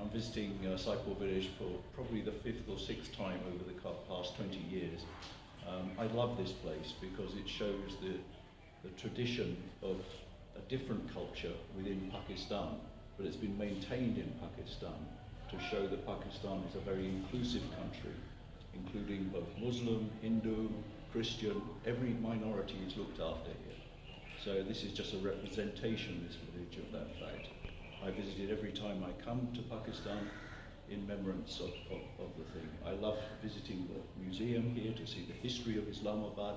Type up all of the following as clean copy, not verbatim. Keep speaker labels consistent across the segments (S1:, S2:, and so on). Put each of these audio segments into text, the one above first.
S1: I'm visiting Syedpur village for probably the 5th or 6th time over the past 20 years. I love this place because it shows the tradition of a different culture within Pakistan, but it's been maintained in Pakistan to show that Pakistan is a very inclusive country, including both Muslim, Hindu, Christian, every minority is looked after here. So this is just a representation, this village, of that fact. I visit it every time I come to Pakistan in remembrance of the thing. I love visiting the museum here to see the history of Islamabad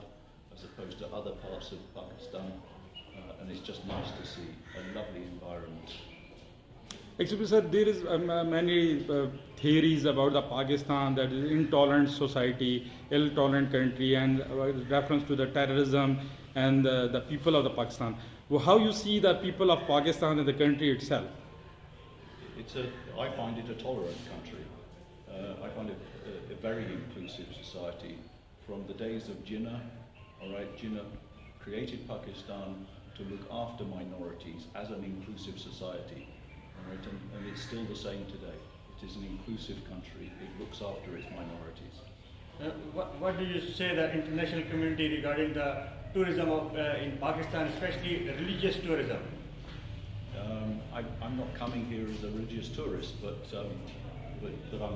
S1: as opposed to other parts of Pakistan, and it's just nice to see a lovely environment.
S2: Actually, sir, there is many theories about the Pakistan, that is intolerant society, ill-tolerant country, and reference to the terrorism and the people of the Pakistan. Well, how you see the people of Pakistan and the country itself?
S1: I find it a tolerant country. I find it a very inclusive society. From the days of Jinnah, Jinnah created Pakistan to look after minorities as an inclusive society, and it's still the same today. It is an inclusive country. It looks after its minorities.
S3: What do you say the international community regarding the tourism in Pakistan, especially religious tourism?
S1: I'm not coming here as a religious tourist, but I'm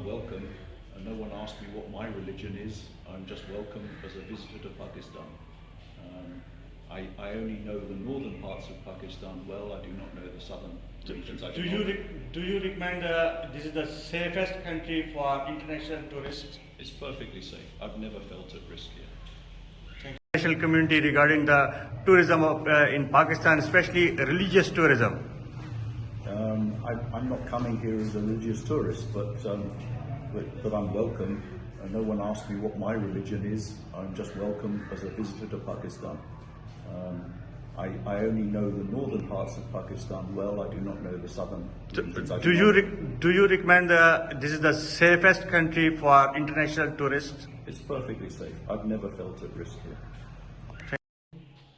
S1: welcome. No one asked me what my religion is. I'm just welcome as a visitor to Pakistan. I only know the northern parts of Pakistan well. I do not know the southern regions.
S3: Do you recommend this is the safest country for international tourists?
S1: It's perfectly safe. I've never felt at risk here.
S3: International community regarding the tourism in Pakistan, especially religious tourism.
S1: I'm not coming here as a religious tourist, but I'm welcome. No one asked me what my religion is. I'm just welcome as a visitor to Pakistan. I only know the northern parts of Pakistan well. I do not know the southern regions.
S3: Do you recommend this is the safest country for international tourists?
S1: It's perfectly safe. I've never felt at risk here.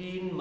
S4: 3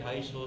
S4: 250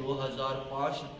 S4: 2005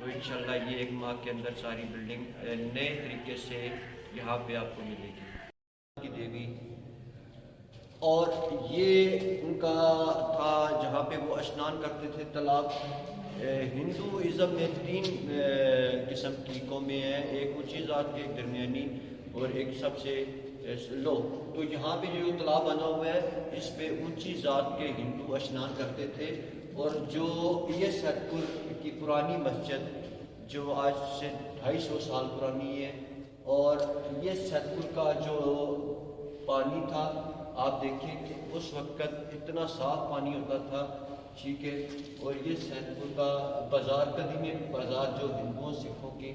S4: تو انشاءاللہ یہ 1 ماہ کے اندر ساری building نئے طریقے سے یہاں پہ آپ کو ملے گی. کی دیوی، اور یہ ان کا تھا جہاں پہ وہ اشنان کرتے تھے تالاب. ہندوازم میں 3 قسم کی قومیں ہیں، ایک اونچی ذات کے، ایک درمیانی اور ایک سب سے لو. تو یہاں پہ جو تالاب بنا ہوا ہے اس پہ اونچی ذات کے ہندو اشنان کرتے تھے. اور جو یہ سیدپور کی پرانی مسجد جو آج سے 250 سال پرانی ہے، اور یہ سیدپور کا جو پانی تھا آپ دیکھیں کہ اس وقت اتنا صاف پانی ہوتا تھا، ٹھیک ہے. اور یہ سیدپور کا بازار، قدیم بازار جو ہندوؤں سکھوں کی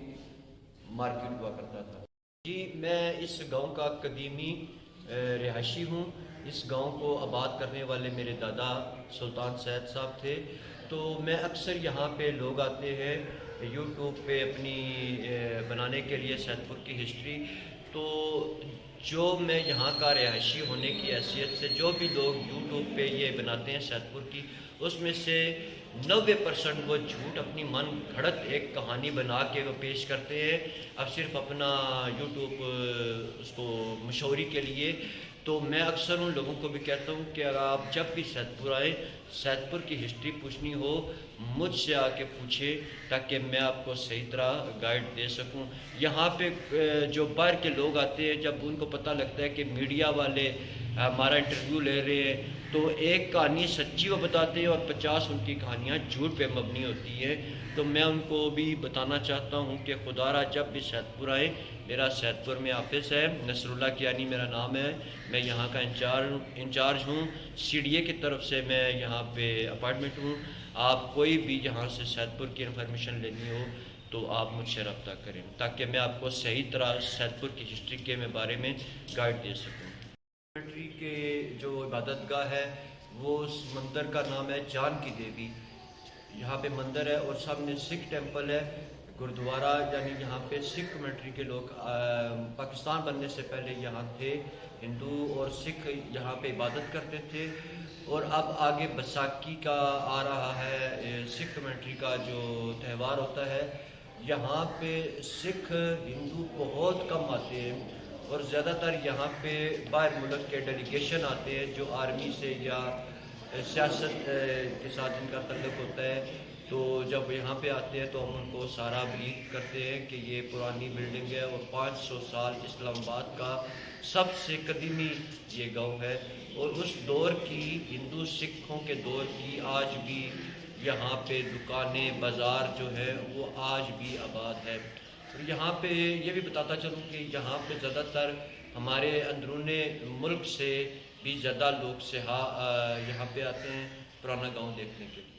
S4: مارکیٹ ہوا کرتا تھا. جی میں اس گاؤں کا قدیمی رہائشی ہوں. اس گاؤں کو آباد کرنے والے میرے دادا سلطان سید صاحب تھے. تو میں اکثر یہاں پہ لوگ آتے ہیں یوٹیوب پہ اپنی بنانے کے لیے سیدپور کی ہسٹری. تو جو میں یہاں کا رہائشی ہونے کی حیثیت سے جو بھی لوگ یوٹیوب پہ یہ بناتے ہیں سیدپور کی، اس میں سے 90% وہ جھوٹ اپنی من گھڑت ایک کہانی بنا کے وہ پیش کرتے ہیں، اب صرف اپنا یوٹیوب اس کو مشہوری کے لیے. تو میں اکثر ان لوگوں کو بھی کہتا ہوں کہ اگر آپ جب بھی سیدپور آئیں، سیدپور کی ہسٹری پوچھنی ہو مجھ سے آ کے پوچھیں تاکہ میں آپ کو صحیح طرح گائیڈ دے سکوں. یہاں پہ جو باہر کے لوگ آتے ہیں، جب ان کو پتہ لگتا ہے کہ میڈیا والے ہمارا انٹرویو لے رہے ہیں تو ایک کہانی سچی وہ بتاتے ہیں اور 50 ان کی کہانیاں جھوٹ پہ مبنی ہوتی ہیں. تو میں ان کو بھی بتانا چاہتا ہوں کہ خدا را جب بھی سیدپور آئیں، میرا سیدپور میں آفس ہے، نصر اللہ کیانی میرا نام ہے، میں یہاں کا انچارج ہوں. CDA کی طرف سے میں یہاں پہ اپارٹمنٹ ہوں. آپ کوئی بھی یہاں سے سیدپور کی انفارمیشن لینی ہو تو آپ مجھ سے رابطہ کریں تاکہ میں آپ کو صحیح طرح سیدپور کی ہسٹری کے بارے میں گائیڈ دے سکوں. کنٹری کے جو عبادت گاہ ہے وہ اس مندر کا نام ہے جان کی دیوی. یہاں پہ مندر ہے اور سامنے سکھ ٹیمپل ہے، گردوارہ. یعنی یہاں پہ سکھ کمیونٹی کے لوگ پاکستان بننے سے پہلے یہاں تھے، ہندو اور سکھ یہاں پہ عبادت کرتے تھے. اور اب آگے بیساکھی کا آ رہا ہے، سکھ کمیونٹی کا جو تہوار ہوتا ہے. یہاں پہ سکھ ہندو بہت کم آتے ہیں اور زیادہ تر یہاں پہ باہر ملک کے ڈیلیگیشن آتے ہیں جو آرمی سے یا سیاست کے ساتھ ان کا تعلق ہوتا ہے. تو جب یہاں پہ آتے ہیں تو ہم ان کو سارا بریف کرتے ہیں کہ یہ پرانی بلڈنگ ہے اور 500 سال اسلام آباد کا سب سے قدیمی یہ گاؤں ہے. اور اس دور کی ہندو سکھوں کے دور کی آج بھی یہاں پہ دکانیں بازار جو ہے وہ آج بھی آباد ہے. اور یہاں پہ یہ بھی بتاتا چلوں کہ یہاں پہ زیادہ تر ہمارے اندرون ملک سے بھی زیادہ لوگ سیاح یہاں پہ آتے ہیں پرانا گاؤں دیکھنے کے لیے.